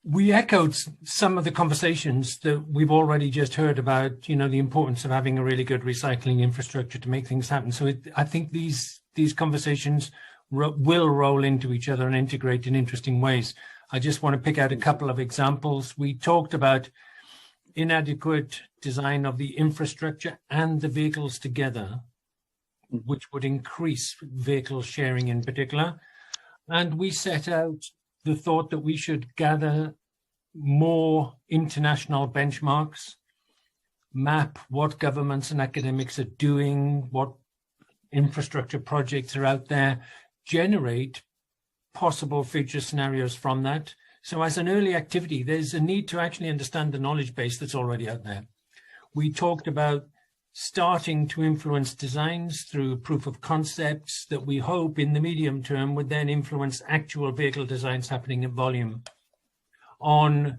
We echoed some of the conversations that we've already just heard about, the importance of having a really good recycling infrastructure to make things happen. So I think these conversations will roll into each other and integrate in interesting ways. I just want to pick out a couple of examples. We talked about inadequate design of the infrastructure and the vehicles together, which would increase vehicle sharing in particular. And we set out the thought that we should gather more international benchmarks, map what governments and academics are doing, what infrastructure projects are out there, generate possible future scenarios from that. So as an early activity, there's a need to actually understand the knowledge base that's already out there. We talked about starting to influence designs through proof of concepts that we hope in the medium term would then influence actual vehicle designs happening in volume. On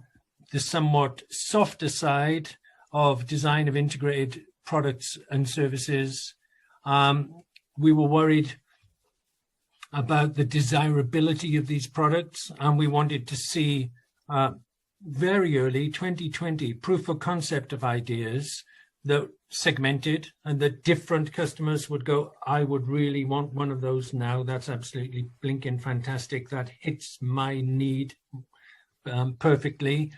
the somewhat softer side of design of integrated products and services, we were worried about the desirability of these products, and we wanted to see very early 2020 proof of concept of ideas that segmented and that different customers would go, I would really want one of those now. That's absolutely blinking fantastic. That hits my need perfectly.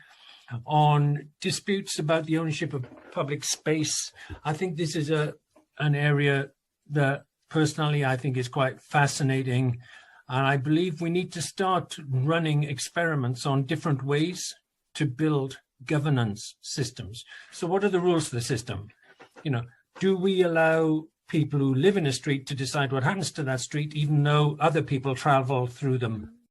On disputes about the ownership of public space, I think this is an area that personally I think is quite fascinating. And I believe we need to start running experiments on different ways to build governance systems. So what are the rules for the system? Do we allow people who live in a street to decide what happens to that street, even though other people travel through them?